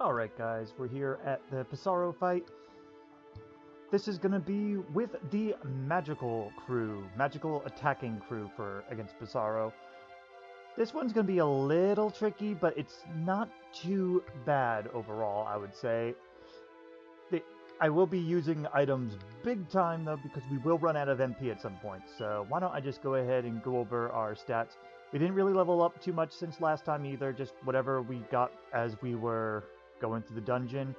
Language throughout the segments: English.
Alright guys, we're here at the Psaro fight. This is gonna be with the magical attacking crew for against Psaro. This one's gonna be a little tricky, but it's not too bad overall, I would say. I will be using items big time though, because we will run out of MP at some point, so why don't I just go ahead and go over our stats. We didn't really level up too much since last time either, just whatever we got as we were going through the dungeon.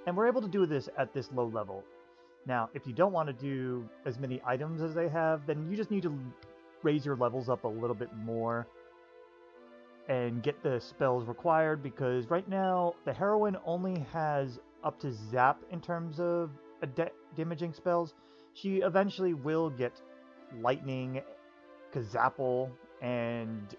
And we're able to do this at this low level. Now, if you don't want to do as many items as they have, then you just need to raise your levels up a little bit more and get the spells required, because right now the heroine only has up to zap in terms of damaging spells. She eventually will get lightning, kazapple, and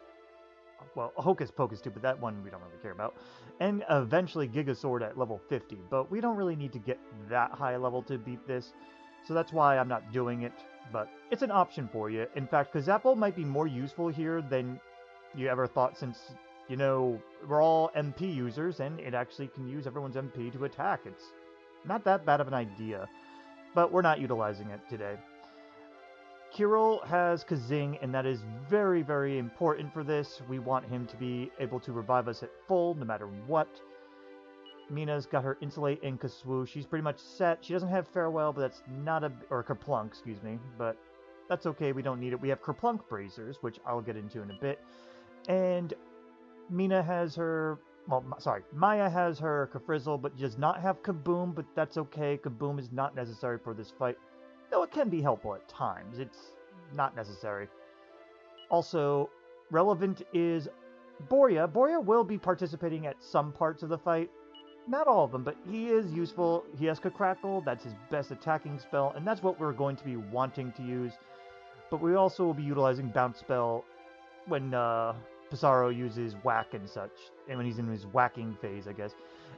well, Hocus Pocus too, but that one we don't really care about. And eventually Giga Sword at level 50, but we don't really need to get that high level to beat this, so that's why I'm not doing it, but it's an option for you. In fact, Kazapple might be more useful here than you ever thought, since, you know, we're all MP users, and it actually can use everyone's MP to attack. It's not that bad of an idea, but we're not utilizing it today. Kiryl has Kazing, and that is very, very important for this. We want him to be able to revive us at full, no matter what. Meena's got her Insulate and Kaswoo. She's pretty much set. She doesn't have Farewell, but that's not a... or kerplunk, excuse me, but that's okay, we don't need it. We have kerplunk bracers, which I'll get into in a bit. And Meena has her... well, sorry, Maya has her Kafrizzle, but does not have Kaboom, but that's okay. Kaboom is not necessary for this fight, though it can be helpful at times. It's not necessary. Also, relevant is Borya. Borya will be participating at some parts of the fight. Not all of them, but he is useful. He has Crackle, that's his best attacking spell, and that's what we're going to be wanting to use. But we also will be utilizing Bounce Spell when Psaro uses Whack and such, and when he's in his whacking phase, I guess.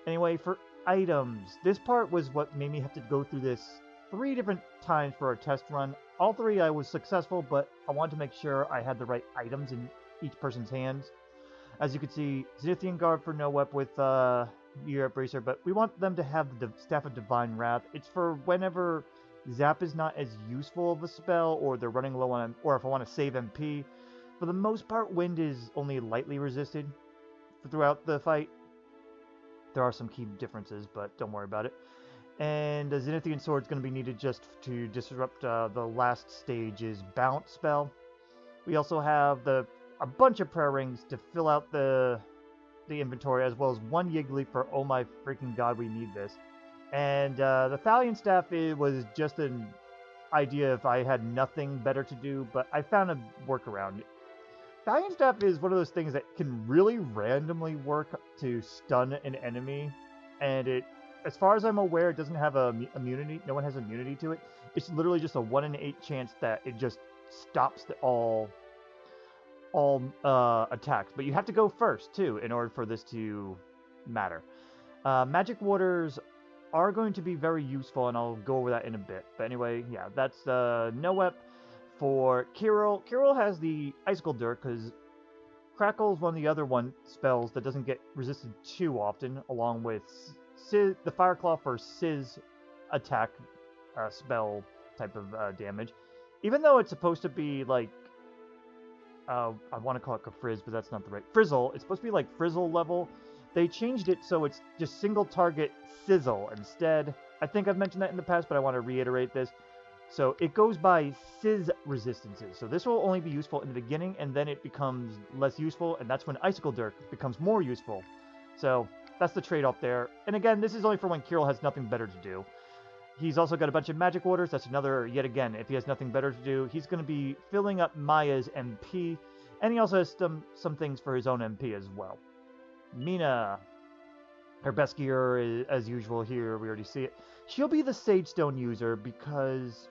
Anyway, for items, this part was what made me have to go through this 3 different times for a test run. All 3 I was successful, but I wanted to make sure I had the right items in each person's hands. As you can see, Zenithian Guard for no wep with Europe Bracer, but we want them to have the Staff of Divine Wrath. It's for whenever Zap is not as useful of a spell, or they're running low on, or if I want to save MP. For the most part, Wind is only lightly resisted throughout the fight. There are some key differences, but don't worry about it. And the Zenithian Sword is going to be needed just to disrupt the last stage's Bounce spell. We also have a bunch of Prayer Rings to fill out the inventory, as well as 1 Yiggly for oh my freaking god, we need this. And the Thalion Staff was just an idea if I had nothing better to do, but I found a workaround. Thalion Staff is one of those things that can really randomly work to stun an enemy, and it, as far as I'm aware, it doesn't have a immunity. No one has immunity to it. It's literally just a 1 in 8 chance that it just stops all attacks. But you have to go first too in order for this to matter. Magic Waters are going to be very useful, and I'll go over that in a bit. But anyway, yeah, that's Noep for Kiryl. Kiryl has the Icicle Dirt, because Crackle is one of the other spells that doesn't get resisted too often, along with the Fireclaw for Sizz attack spell type of damage. Even though it's supposed to be like, I want to call it Kafrizz, but that's not the right... Frizzle. It's supposed to be like Frizzle level. They changed it so it's just single target Sizzle instead. I think I've mentioned that in the past, but I want to reiterate this. So it goes by Sizz resistances. So this will only be useful in the beginning, and then it becomes less useful, and that's when Icicle Dirk becomes more useful. So that's the trade-off there. And again, this is only for when Kiryl has nothing better to do. He's also got a bunch of Magic Waters. That's another, yet again, if he has nothing better to do, he's going to be filling up Maya's MP, and he also has some things for his own MP as well. Meena, her best gear is, as usual here, we already see it. She'll be the Sage Stone user because,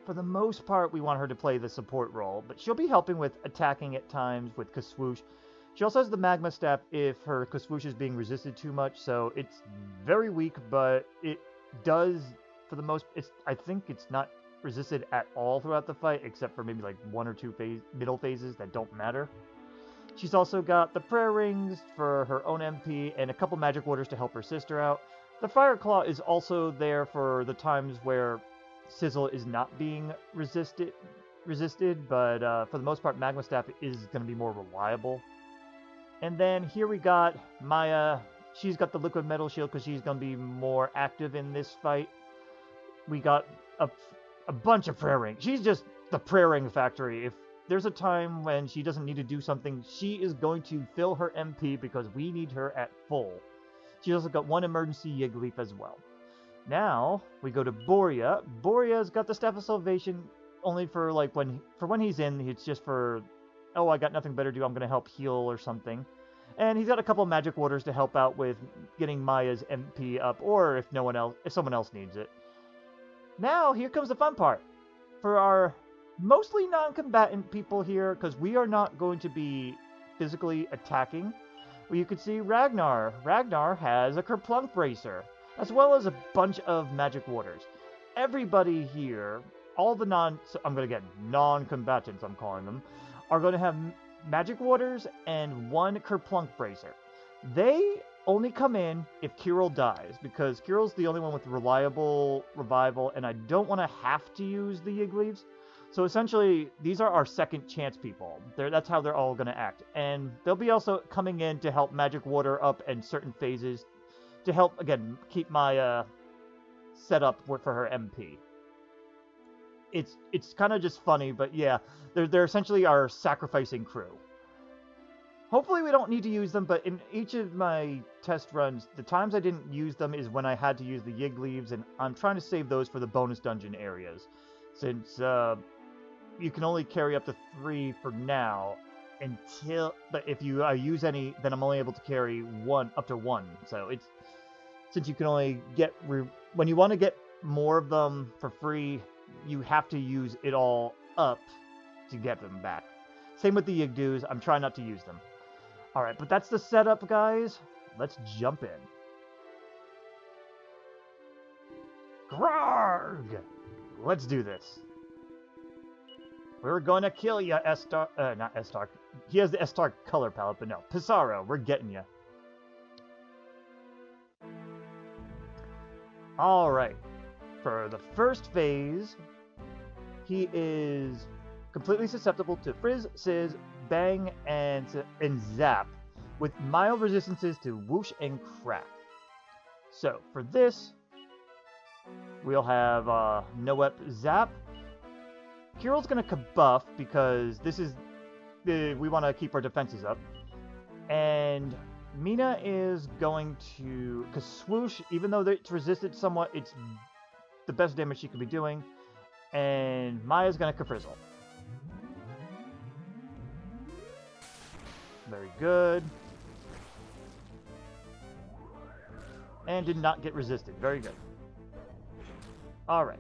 for the most part, we want her to play the support role, but she'll be helping with attacking at times with Kaswoosh. She also has the Magma Staff if her Kaswoosh is being resisted too much, so it's very weak, but it does, for the most... I think it's not resisted at all throughout the fight, except for maybe like 1 or 2 middle phases that don't matter. She's also got the prayer rings for her own MP and a couple magic waters to help her sister out. The Fire Claw is also there for the times where Sizzle is not being resisted, but for the most part, Magma Staff is going to be more reliable. And then here we got Maya. She's got the Liquid Metal Shield because she's going to be more active in this fight. We got a bunch of prayer rings. She's just the prayer ring factory. If there's a time when she doesn't need to do something, she is going to fill her MP because we need her at full. She's also got one emergency Yiggleaf as well. Now, we go to Borya. Borya's got the Staff of Salvation only for like when he's in, it's just for, oh, I got nothing better to do, I'm going to help heal or something. And he's got a couple magic waters to help out with getting Maya's MP up, or if someone else needs it. Now, here comes the fun part. For our mostly non-combatant people here, because we are not going to be physically attacking, well, you can see Ragnar. Ragnar has a Kerplunk Bracer, as well as a bunch of magic waters. Everybody here, all the non-combatants, I'm calling them, are going to have magic waters and one Kerplunk Bracer. They only come in if Kiryl dies, because Kiryl's the only one with reliable revival, and I don't want to have to use the Yiggleaves. So essentially, these are our second chance people. That's how they're all going to act. And they'll be also coming in to help magic water up in certain phases, to help, again, keep Maya set up for her MP. It's kind of just funny, but yeah, they're essentially our sacrificing crew. Hopefully we don't need to use them, but in each of my test runs, the times I didn't use them is when I had to use the Yiggleaves, and I'm trying to save those for the bonus dungeon areas. Since you can only carry up to 3 for now, but if you use any, then I'm only able to carry up to 1. So since you can only get, when you want to get more of them for free, you have to use it all up to get them back. Same with the Yigdoos. I'm trying not to use them. Alright, but that's the setup, guys. Let's jump in. Grarg! Let's do this. We're gonna kill ya, Estar. Not Estar. He has the Estar color palette, but no. Psaro, we're getting ya. Alright. For the first phase, he is completely susceptible to Frizz, Sizz, Bang, and Zap, with mild resistances to Whoosh and Crack. So, for this, we'll have Noep Zap. Kiryl's going to kabuff because this is we want to keep our defenses up. And Meena is going to, because Swoosh, even though it's resisted somewhat, it's the best damage she could be doing. And Maya's going to Kafrizzle. Very good. And did not get resisted. Very good. Alright.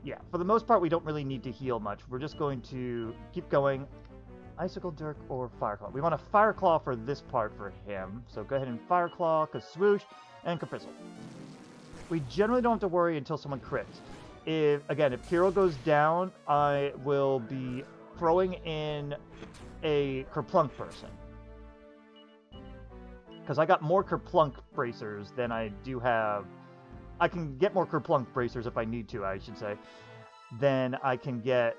Yeah, for the most part, we don't really need to heal much. We're just going to keep going. Icicle Dirk or Fire Claw. We want a Fire Claw for this part for him. So go ahead and Fire Claw, Swoosh, and Kafrizzle. We generally don't have to worry until someone crits. If Kiryl goes down, I will be throwing in a Kerplunk person. Because I got more Kerplunk Bracers than I do have. I can get more Kerplunk Bracers if I need to, I should say, than I can get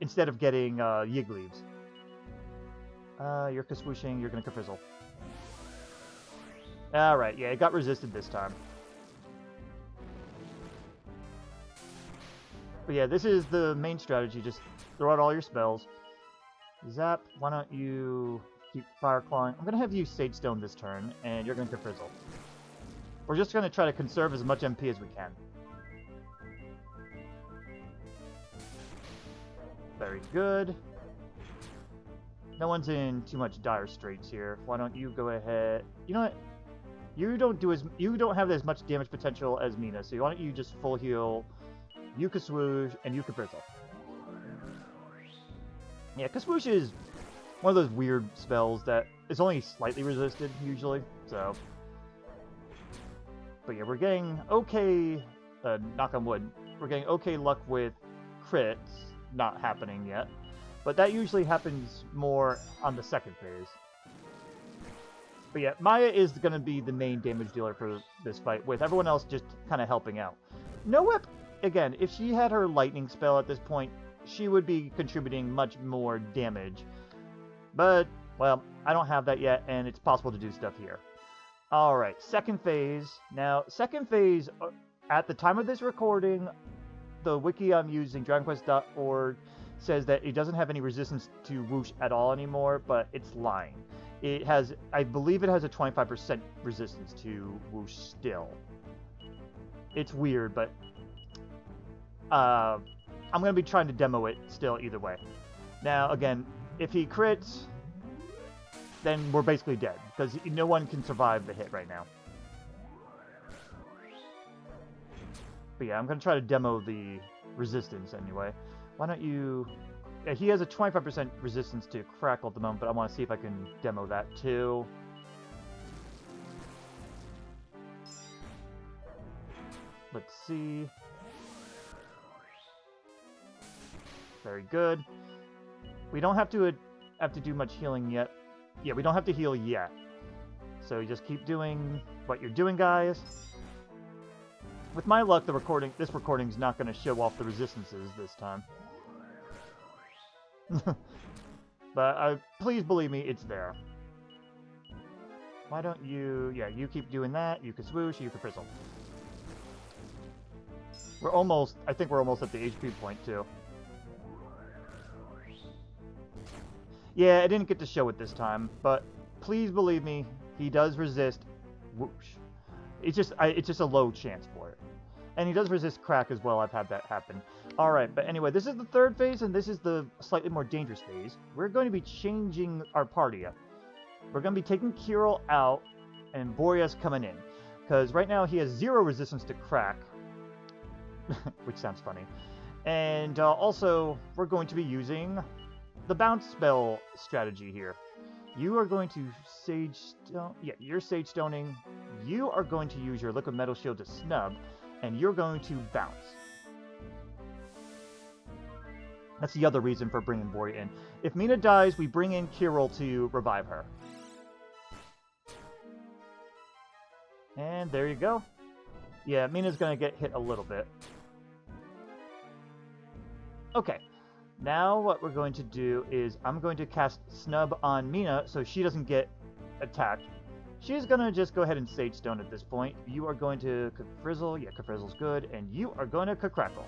instead of getting Yiggleaves. You're Kaswooshing, you're going to Kafrizzle. Alright, yeah, it got resisted this time. But yeah, this is the main strategy. Just throw out all your spells. Zap, why don't you keep Fire Clawing? I'm going to have you Sage Stone this turn, and you're going to Kafrizzle. We're just going to try to conserve as much MP as we can. Very good. No one's in too much dire straits here. Why don't you go ahead? You know what? You don't have as much damage potential as Meena, so why don't you just full heal you Kaswoosh and you Kafrizzle. Yeah, Kaswoosh is one of those weird spells that is only slightly resisted usually, so. But yeah, we're getting okay, knock on wood, we're getting okay luck with crits not happening yet. But that usually happens more on the second phase. But yeah, Maya is going to be the main damage dealer for this fight, with everyone else just kind of helping out. Noep, again, if she had her lightning spell at this point, she would be contributing much more damage. But, well, I don't have that yet, and it's possible to do stuff here. Alright, second phase. Now, second phase, at the time of this recording, the wiki I'm using, DragonQuest.org, says that it doesn't have any resistance to whoosh at all anymore, but it's lying. It has, I believe it has a 25% resistance to whoosh still. It's weird, but I'm going to be trying to demo it still either way. Now, again, if he crits, then we're basically dead, because no one can survive the hit right now. But yeah, I'm going to try to demo the resistance anyway. Why don't you... Yeah, he has a 25% resistance to crackle at the moment, but I want to see if I can demo that too. Let's see. Very good. We don't have to do much healing yet. Yeah, we don't have to heal yet. So you just keep doing what you're doing, guys. With my luck, this recording's not going to show off the resistances this time. But please believe me, it's there. Why don't you... Yeah, you keep doing that. You can swoosh, you can frizzle. We're almost... I think we're almost at the HP point, too. Yeah, I didn't get to show it this time, but please believe me, he does resist whoosh. It's just a low chance for it. And he does resist crack as well. I've had that happen. Alright, but anyway, this is the third phase, and this is the slightly more dangerous phase. We're going to be changing our party up. We're going to be taking Kiryl out, and Borya's coming in. Because right now he has 0 resistance to crack. Which sounds funny. And also, we're going to be using the bounce spell strategy here. You are going to Sage Stone... Yeah, you're Sage Stoning. You are going to use your Liquid Metal Shield to snub, and you're going to bounce. That's the other reason for bringing Borya in. If Meena dies, we bring in Kiryl to revive her. And there you go. Yeah, Meena's going to get hit a little bit. Okay. Now what we're going to do is I'm going to cast Snub on Meena so she doesn't get attacked. She's going to just go ahead and Sage Stone at this point. You are going to Frizzle. Yeah, Frizzle's good. And you are going to Crackle.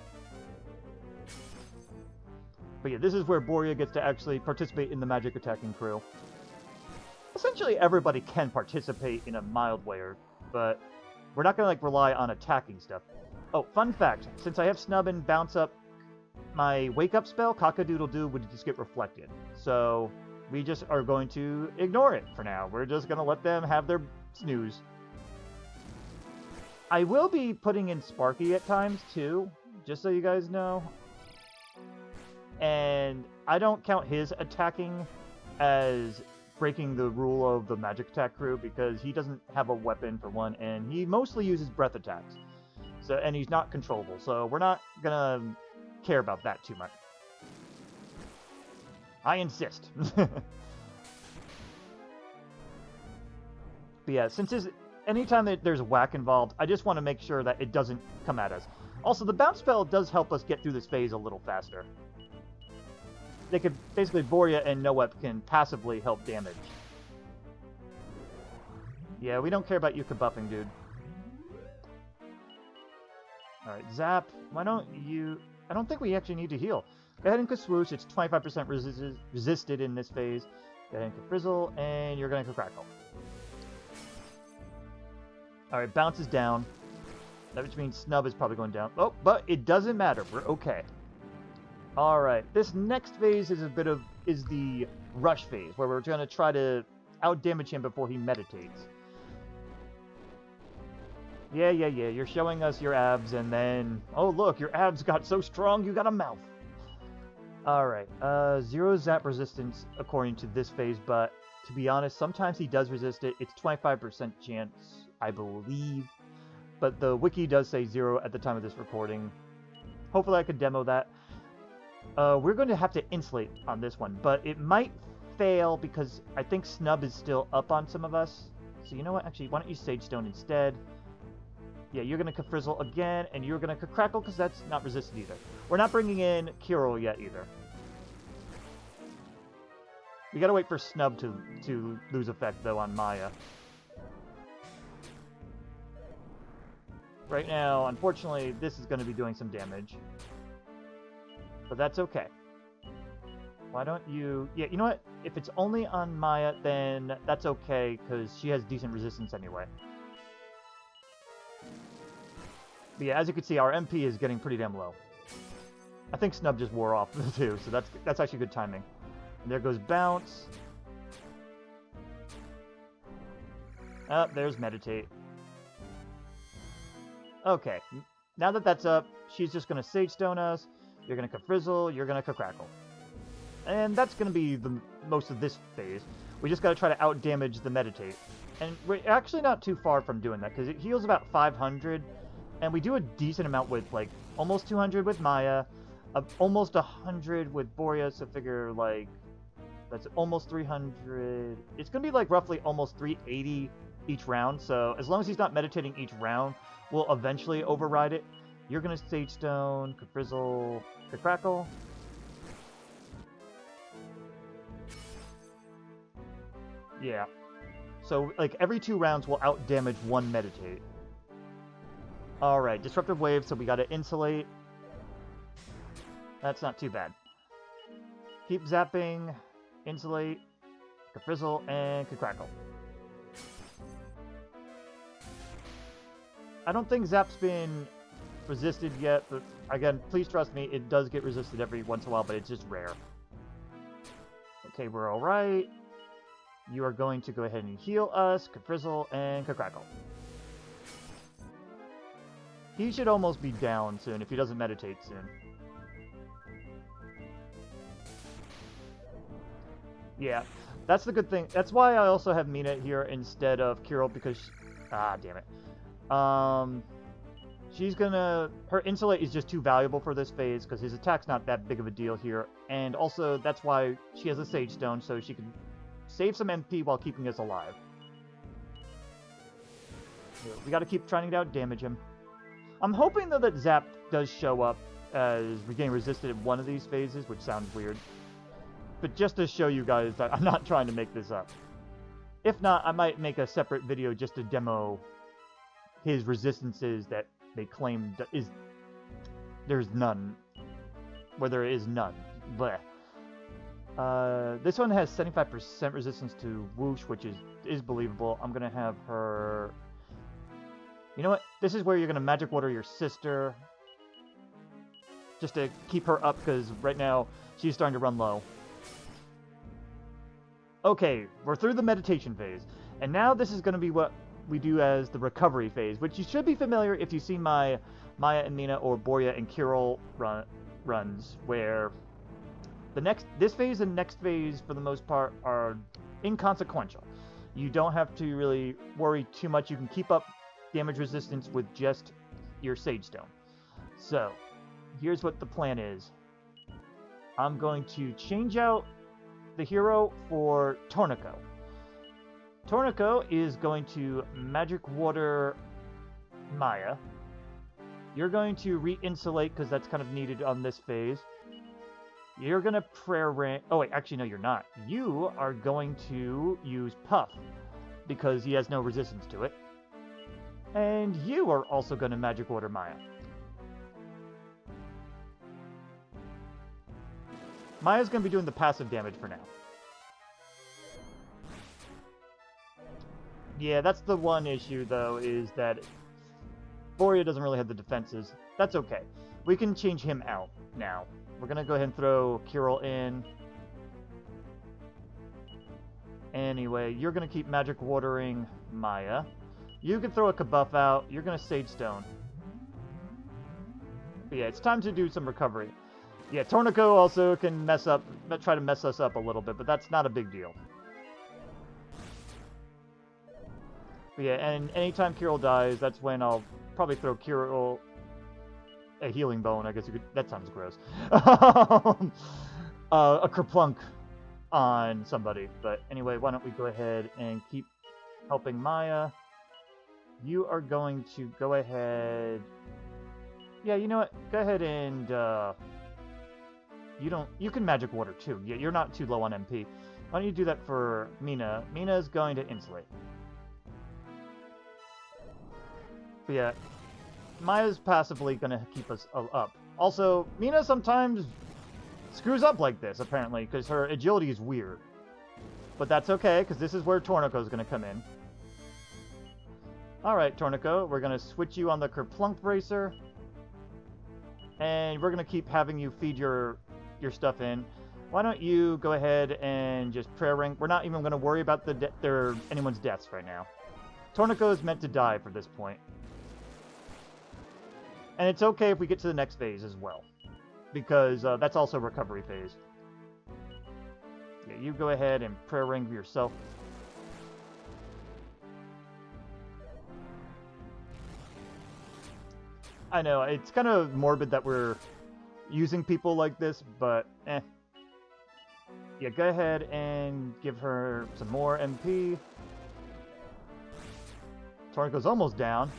But yeah, this is where Borya gets to actually participate in the magic attacking crew. Essentially, everybody can participate in a mild way, but we're not going to rely on attacking stuff. Oh, fun fact. Since I have Snub and Bounce Up, my Wake Up spell, Cock-a-doodle-doo, would just get reflected. So we just are going to ignore it for now. We're just going to let them have their snooze. I will be putting in Sparkie at times, too, just so you guys know. And I don't count his attacking as breaking the rule of the magic attack crew, because he doesn't have a weapon, for one, and he mostly uses breath attacks. So, and he's not controllable, so we're not going to care about that too much. I insist. But yeah, since anytime that there's a whack involved, I just want to make sure that it doesn't come at us. Also, the bounce spell does help us get through this phase a little faster. They could basically Borya and Noep can passively help damage. Yeah, we don't care about you kabuffing, dude. Alright, Zap, why don't you... I don't think we actually need to heal. Go ahead and Kaswoosh, it's 25% resisted in this phase. Go ahead and Frizzle, and you're going to Crackle. Alright, Bounce is down. That which means Snub is probably going down. Oh, but it doesn't matter, we're okay. Alright, this next phase is is the rush phase, where we're going to try to out-damage him before he meditates. Yeah, you're showing us your abs, and then... Oh, look, your abs got so strong, you got a mouth. Alright, 0 zap resistance according to this phase, but to be honest, sometimes he does resist it. It's 25% chance, I believe. But the wiki does say 0 at the time of this recording. Hopefully I could demo that. We're going to have to insulate on this one, but it might fail because I think Snub is still up on some of us. So you know what? Actually, why don't you Sage Stone instead? Yeah, you're going to Frizzle again, and you're going to Crackle because that's not resisted either. We're not bringing in Kiryl yet either. We gotta wait for Snub to lose effect, though, on Maya. Right now, unfortunately, this is going to be doing some damage. But that's okay. Why don't you... Yeah, you know what? If it's only on Maya, then that's okay, because she has decent resistance anyway. But yeah, as you can see, our MP is getting pretty damn low. I think Snub just wore off, too, so that's actually good timing. And there goes Bounce. Oh, there's Meditate. Okay, now that that's up, she's just going to Sage Stone us. You're going to Frizzle, you're going to Crackle. And that's going to be the most of this phase. We just got to try to out-damage the Meditate. And we're actually not too far from doing that, because it heals about 500, and we do a decent amount with, like, almost 200 with Maya, almost 100 with Borya, so figure, like, that's almost 300. It's going to be, like, roughly almost 380 each round, so as long as he's not meditating each round, we'll eventually override it. You're going to Sage Stone, Frizzle, Crackle. Yeah. So, like, every 2 rounds will out-damage 1 Meditate. Alright, Disruptive Wave, so we gotta Insulate. That's not too bad. Keep zapping, Insulate, Frizzle, and Crackle. I don't think Zap's been resisted yet, but again, please trust me, it does get resisted every once in a while, but it's just rare. Okay, we're alright. You are going to go ahead and heal us, Frizzle, and Crackle. He should almost be down soon if he doesn't meditate soon. Yeah, that's the good thing. That's why I also have Meena here instead of Kiryl, because... damn it. She's gonna... Her Insulate is just too valuable for this phase, because his attack's not that big of a deal here. And also, that's why she has a Sage Stone, so she can save some MP while keeping us alive. We gotta keep trying to out-damage him. I'm hoping, though, that Zap does show up as getting resisted in one of these phases, which sounds weird. But just to show you guys that I'm not trying to make this up. If not, I might make a separate video just to demo his resistances that they claim there's none. Where there is none. Blech. This one has 75% resistance to Whoosh, which is believable. I'm going to have her... You know what? This is where you're going to Magic Water your sister. Just to keep her up, because right now she's starting to run low. Okay, we're through the meditation phase. And now this is going to be what we do as the recovery phase, which you should be familiar if you've seen my Maya and Meena or Borya and Kiryl runs, where this phase and next phase, for the most part, are inconsequential. You don't have to really worry too much. You can keep up damage resistance with just your Sage Stone. So, here's what the plan is. I'm going to change out the hero for Tornico. Tornico is going to Magic Water Maya. You're going to re-insulate, because that's kind of needed on this phase. You're going to Prayer Ring... Oh, wait, actually, no, you're not. You are going to use Puff, because he has no resistance to it. And you are also going to Magic Water Maya. Maya's going to be doing the passive damage for now. Yeah, that's the one issue, though, is that Borya doesn't really have the defenses. That's okay. We can change him out now. We're going to go ahead and throw Kiryl in. Anyway, you're going to keep Magic Watering Maya. You can throw a kabuff out. You're going to Sage Stone. But yeah, it's time to do some recovery. Yeah, Tornico also can try to mess us up a little bit, but that's not a big deal. But yeah, and anytime Kiryl dies, that's when I'll probably throw Kiryl... a healing bone, I guess you could... That sounds gross. A kerplunk on somebody. But anyway, why don't we go ahead and keep helping Maya. You are going to go ahead... Yeah, you know what? Go ahead and... You can magic water too. You're not too low on MP. Why don't you do that for Meena? Meena is going to insulate. But yeah, Maya's passively going to keep us up. Also, Meena sometimes screws up like this, apparently, because her agility is weird. But that's okay, because this is where Tornico is going to come in. Alright, Tornico, we're going to switch you on the kerplunk bracer. And we're going to keep having you feed your stuff in. Why don't you go ahead and just prayer ring? We're not even going to worry about anyone's deaths right now. Tornico is meant to die for this point. And it's okay if we get to the next phase as well. Because that's also recovery phase. Yeah, you go ahead and prayer ring yourself. I know, it's kind of morbid that we're using people like this, but eh. Yeah, go ahead and give her some more MP. Tornico's almost down.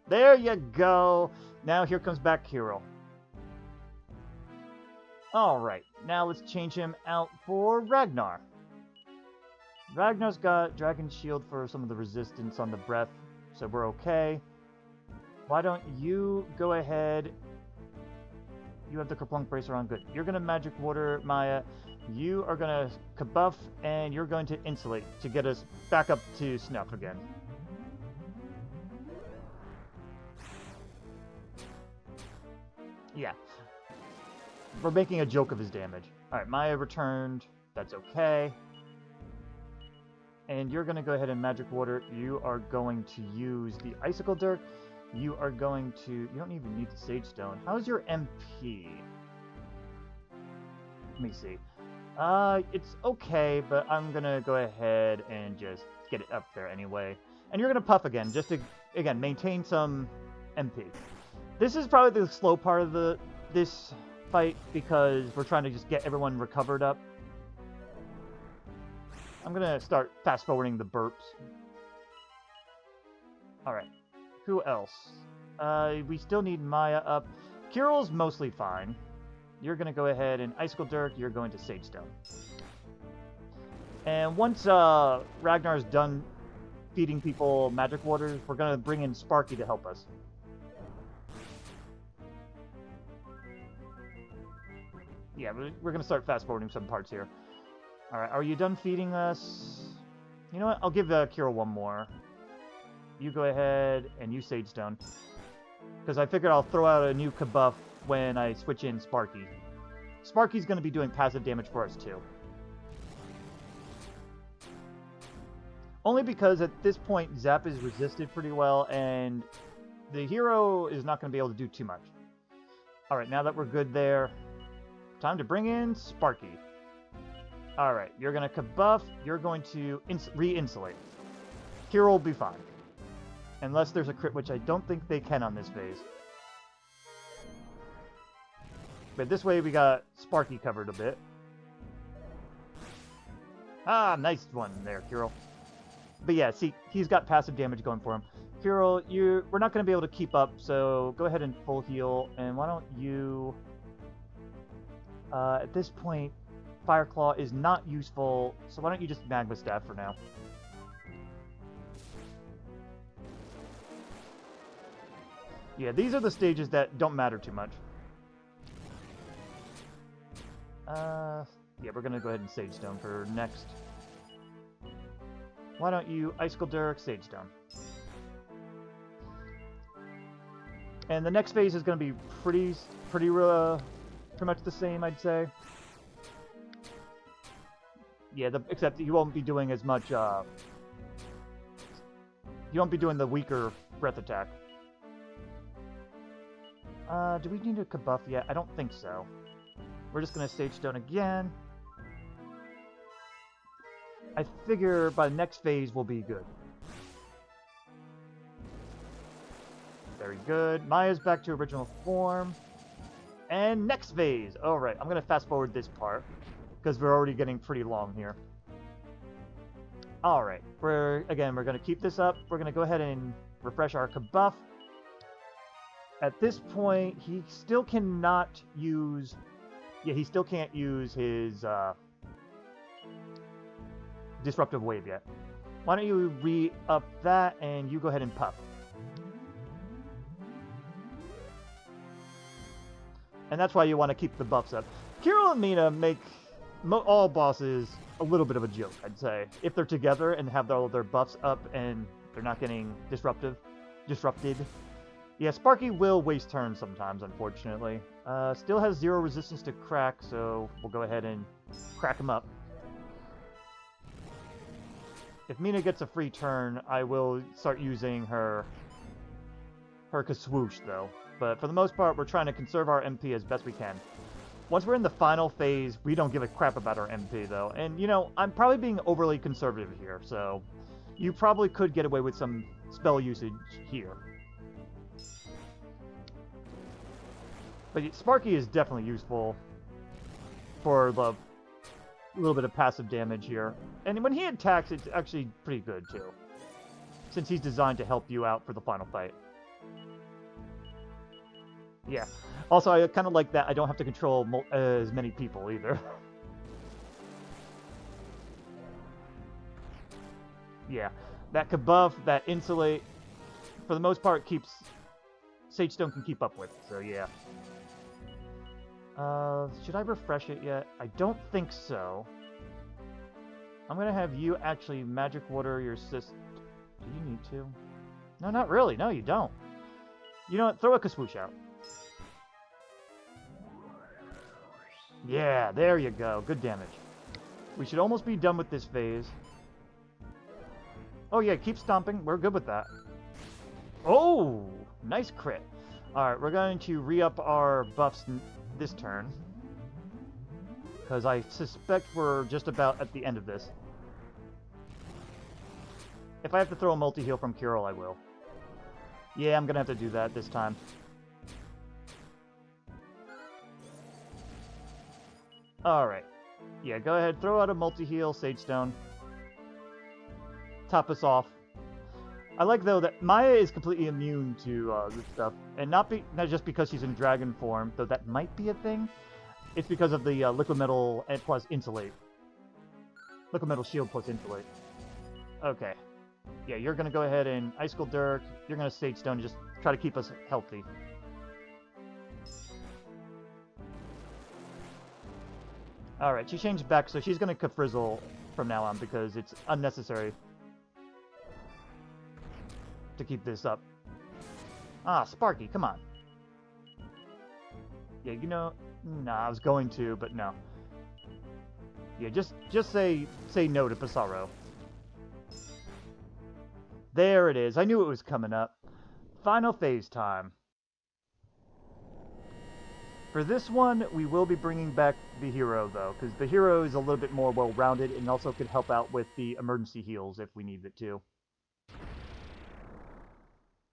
There you go! Now here comes back Kiryl. Alright, now let's change him out for Ragnar. Ragnar's got Dragon Shield for some of the resistance on the breath, so we're okay. Why don't you go ahead... You have the kerplunk bracer on, good. You're going to magic water, Maya. You are going to kabuff, and you're going to insulate to get us back up to snuff again. Yeah. We're making a joke of his damage. Alright, Maya returned. That's okay. And you're going to go ahead and magic water. You are going to use the icicle dirk. You are going to... You don't even need the sage stone. How's your MP? Let me see. It's okay, but I'm going to go ahead and just get it up there anyway. And you're going to puff again, just to, again, maintain some MP. This is probably the slow part of this fight, because we're trying to just get everyone recovered up. I'm going to start fast-forwarding the burps. Alright. Who else? We still need Maya up. Kiryl's mostly fine. You're going to go ahead and Icicle Dirk. You're going to Sage Stone. And once Ragnar's done feeding people magic waters, we're going to bring in Sparkie to help us. Yeah, we're going to start fast-forwarding some parts here. Alright, are you done feeding us? You know what? I'll give Kiryl one more. You go ahead and use Sage Stone. Because I figured I'll throw out a new kabuff when I switch in Sparkie. Sparkie's going to be doing passive damage for us too. Only because at this point Zap is resisted pretty well and the hero is not going to be able to do too much. Alright, now that we're good there, time to bring in Sparkie. Alright, you're going to kabuff, you're going to re-insulate. Kiryl will be fine. Unless there's a crit, which I don't think they can on this phase. But this way we got Sparkie covered a bit. Ah, nice one there, Kiryl. But yeah, see, he's got passive damage going for him. Kiryl, we're not going to be able to keep up, so go ahead and full heal. And why don't you... at this point, Fire Claw is not useful, so why don't you just Magma Staff for now? Yeah, these are the stages that don't matter too much. Yeah, we're gonna go ahead and Sage Stone for next. Why don't you Icicle Dirk, Sage Stone? And the next phase is gonna be pretty much the same, I'd say. Yeah, except you won't be doing as much. You won't be doing the weaker breath attack. Do we need a kabuff yet? I don't think so. We're just going to Sage Stone again. I figure by the next phase we'll be good. Very good. Maya's back to original form. And next phase. Alright, I'm going to fast forward this part, because we're already getting pretty long here. Alright, we're going to keep this up. We're going to go ahead and refresh our kabuff. At this point, he still cannot use... Yeah, he still can't use his disruptive wave yet. Why don't you re-up that, and you go ahead and puff. And that's why you want to keep the buffs up. Kiryl and Meena make all bosses a little bit of a joke, I'd say. If they're together and have all their buffs up and they're not getting disrupted. Yeah, Sparkie will waste turns sometimes, unfortunately. Still has 0 resistance to crack, so we'll go ahead and crack him up. If Meena gets a free turn, I will start using her Kaswoosh, though. But for the most part, we're trying to conserve our MP as best we can. Once we're in the final phase, we don't give a crap about our MP, though. And, you know, I'm probably being overly conservative here, so you probably could get away with some spell usage here. But Sparkie is definitely useful for the little bit of passive damage here. And when he attacks, it's actually pretty good, too. Since he's designed to help you out for the final fight. Yeah. Also, I kind of like that I don't have to control as many people, either. Yeah. That kabuff, that Insulate, for the most part, Sage Stone can keep up with, so yeah. Should I refresh it yet? I don't think so. I'm gonna have you actually magic water your sis... Do you need to? No, not really. No, you don't. You know what? Throw a Kaswoosh out. Yeah, there you go. Good damage. We should almost be done with this phase. Oh yeah, keep stomping. We're good with that. Oh! Nice crit. Alright, we're going to re-up our buffs this turn. Because I suspect we're just about at the end of this. If I have to throw a multi-heal from Kiryl, I will. Yeah, I'm going to have to do that this time. Alright. Yeah, go ahead. Throw out a multi-heal, Sage Stone. Top us off. I like, though, that Maya is completely immune to this stuff. And not just because she's in dragon form, though that might be a thing. It's because of the liquid metal plus Insulate. Liquid metal shield plus Insulate. Okay. Yeah, you're going to go ahead and Icicle Dirk. You're going to Sage Stone and just try to keep us healthy. Alright, she changed back, so she's going to Kafrizzle from now on because it's unnecessary to keep this up. Ah, Sparkie, come on. Yeah, you know... Nah, I was going to, but no. Yeah, just say no to Psaro. There it is. I knew it was coming up. Final phase time. For this one, we will be bringing back the hero, though, because the hero is a little bit more well-rounded and also could help out with the emergency heals if we need it to.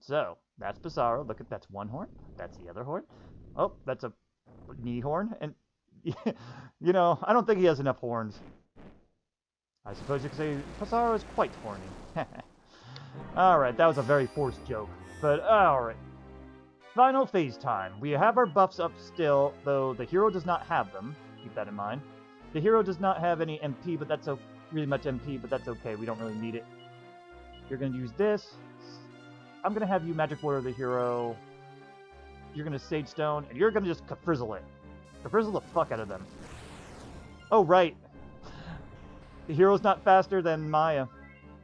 So, that's Psaro. Look at that's one horn. That's the other horn. Oh, that's a knee horn. And, you know, I don't think he has enough horns. I suppose you could say Psaro is quite horny. Alright, that was a very forced joke. But, alright. Final phase time. We have our buffs up still, though the hero does not have them. Keep that in mind. The hero does not have any MP, but that's really much MP, but that's okay. We don't really need it. You're going to use this. I'm going to have you magic water the hero. You're going to Sage Stone, and you're going to just Kafrizzle it. Kafrizzle the fuck out of them. Oh, right. The hero's not faster than Maya.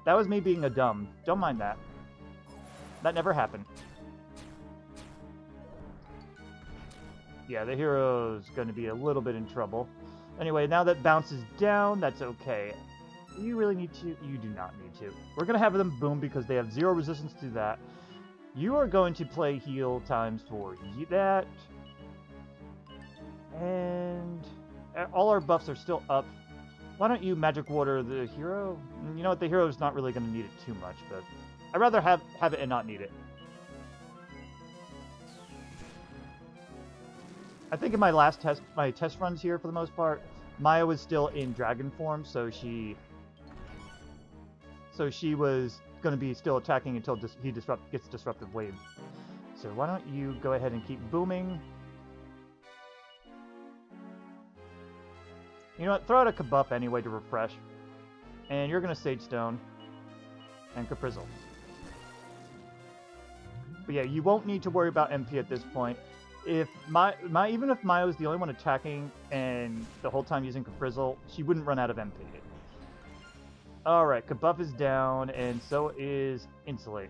That was me being a dumb. Don't mind that. That never happened. Yeah, the hero's going to be a little bit in trouble. Anyway, now that bounces down, that's okay. Do you really need to? You do not need to. We're going to have them boom because they have 0 resistance to that. You are going to play heal times for that. And all our buffs are still up. Why don't you magic water the hero? You know what, the hero's not really going to need it too much, but I'd rather have it and not need it. I think in my last test runs here for the most part, Maya was still in dragon form, so she was going to be still attacking until he gets disruptive wave. So why don't you go ahead and keep booming? You know what? Throw out a kabuff anyway to refresh. And you're going to Sage Stone and Caprizzle. But yeah, you won't need to worry about MP at this point. If even if Maya was the only one attacking and the whole time using Caprizzle, she wouldn't run out of MP. Alright, Kabuff is down, and so is Insulate.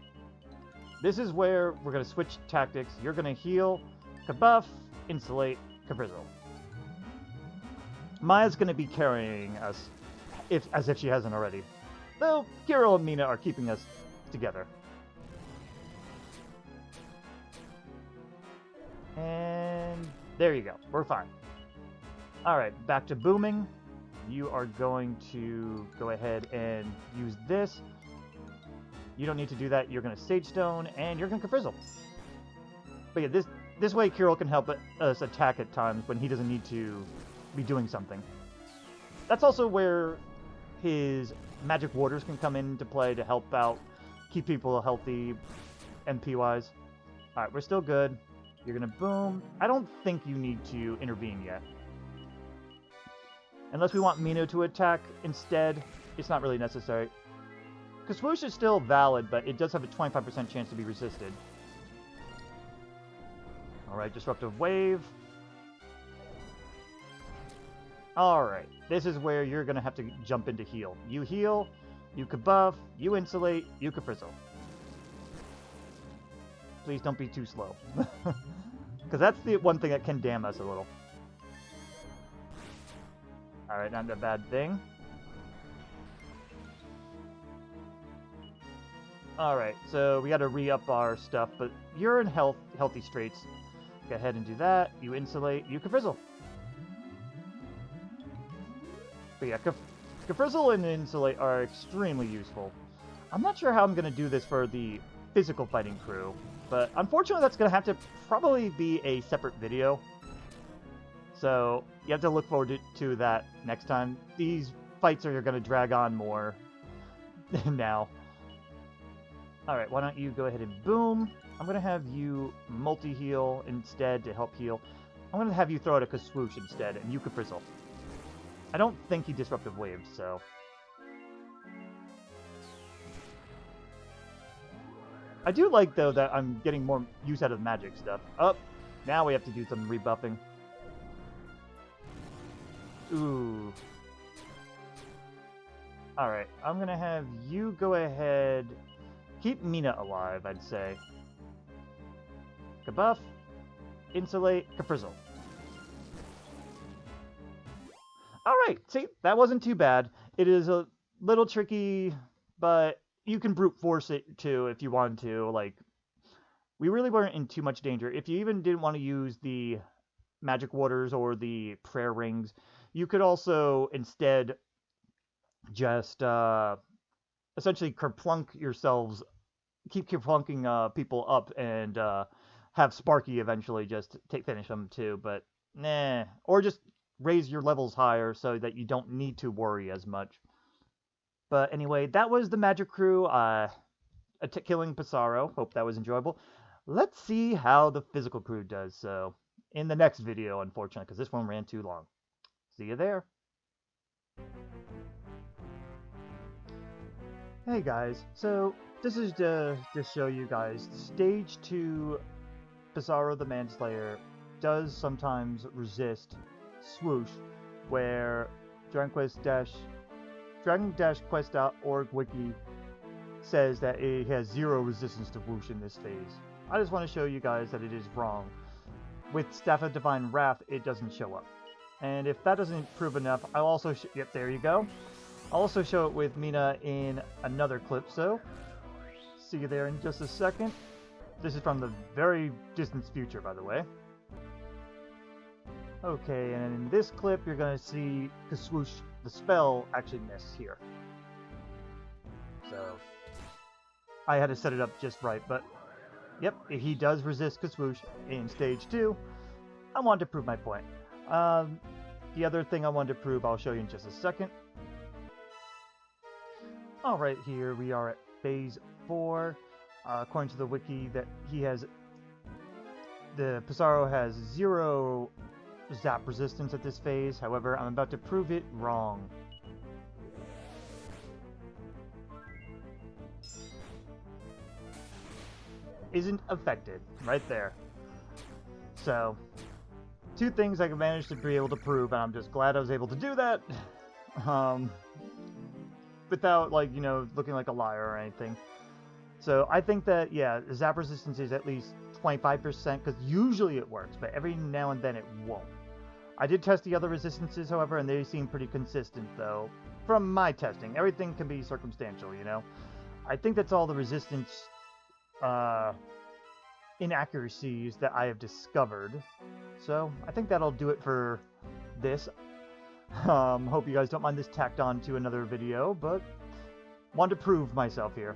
This is where we're going to switch tactics. You're going to heal, Kabuff, Insulate, Caprizzle. Maya's going to be carrying us, as if she hasn't already. Though, Kiryl and Meena are keeping us together. And there you go. We're fine. Alright, back to booming. You are going to go ahead and use this. You don't need to do that. You're going to Sage Stone, and you're going to Caprizzle. But yeah, this way Kiryl can help us attack at times when he doesn't need to be doing something. That's also where his magic waters can come into play to help out, keep people healthy, MP-wise. Alright, we're still good. You're going to boom. I don't think you need to intervene yet. Unless we want Meena to attack instead, it's not really necessary. Because Swoosh is still valid, but it does have a 25% chance to be resisted. Alright, Disruptive Wave. Alright, this is where you're going to have to jump into heal. You heal, you Kabuff, you Insulate, you Caprizzle. Please don't be too slow. Because that's the one thing that can damn us a little. Alright, not a bad thing. Alright, so we gotta re-up our stuff, but you're in healthy straits. Go ahead and do that. You Insulate, you Caprizzle. But yeah, Caprizzle and Insulate are extremely useful. I'm not sure how I'm gonna do this for the physical fighting crew, but unfortunately that's gonna have to probably be a separate video. So you have to look forward to that next time. These fights are going to drag on more now. Alright, why don't you go ahead and boom. I'm going to have you multi-heal instead to help heal. I'm going to have you throw out a Swoosh instead, and you Caprizzle. I don't think he Disruptive Waves, so... I do like, though, that I'm getting more use out of magic stuff. Oh, now we have to do some rebuffing. Ooh. Alright, I'm gonna have you go ahead... Keep Meena alive, I'd say. Kabuff, Insulate, Caprizzle. Alright, see, that wasn't too bad. It is a little tricky, but you can brute force it too if you want to. Like, we really weren't in too much danger. If you even didn't want to use the magic waters or the prayer rings, you could also instead just essentially kerplunk yourselves, keep kerplunking people up, and have Sparkie eventually just finish them too. But nah, or just raise your levels higher so that you don't need to worry as much. But anyway, that was the Magic Crew killing Psaro. Hope that was enjoyable. Let's see how the physical crew does so in the next video, unfortunately, because this one ran too long. See you there. Hey guys, so this is to show you guys, Stage 2 Psaro the Manslayer does sometimes resist Swoosh, where Dragon-Quest.org wiki says that it has 0 resistance to Whoosh in this phase. I just want to show you guys that it is wrong. With Staff of Divine Wrath, it doesn't show up. And if that doesn't prove enough, I'll also yep, there you go. I'll also show it with Meena in another clip, so see you there in just a second. This is from the very distant future, by the way. Okay, and in this clip, you're going to see Swoosh, the spell, actually miss here. So, I had to set it up just right, but yep, he does resist Swoosh in Stage 2. I wanted to prove my point. The other thing I wanted to prove, I'll show you in just a second. Alright, here we are at phase 4. According to the wiki, that the Psaro has 0 zap resistance at this phase. However, I'm about to prove it wrong. Isn't affected, right there. So, 2 things I managed to be able to prove, and I'm just glad I was able to do that. Without, like, you know, looking like a liar or anything. So I think that, yeah, zap resistance is at least 25%, because usually it works, but every now and then it won't. I did test the other resistances, however, and they seem pretty consistent, though. From my testing, everything can be circumstantial, you know? I think that's all the resistance inaccuracies that I have discovered. So I think that'll do it for this. Hope you guys don't mind this tacked on to another video, but wanted to prove myself here.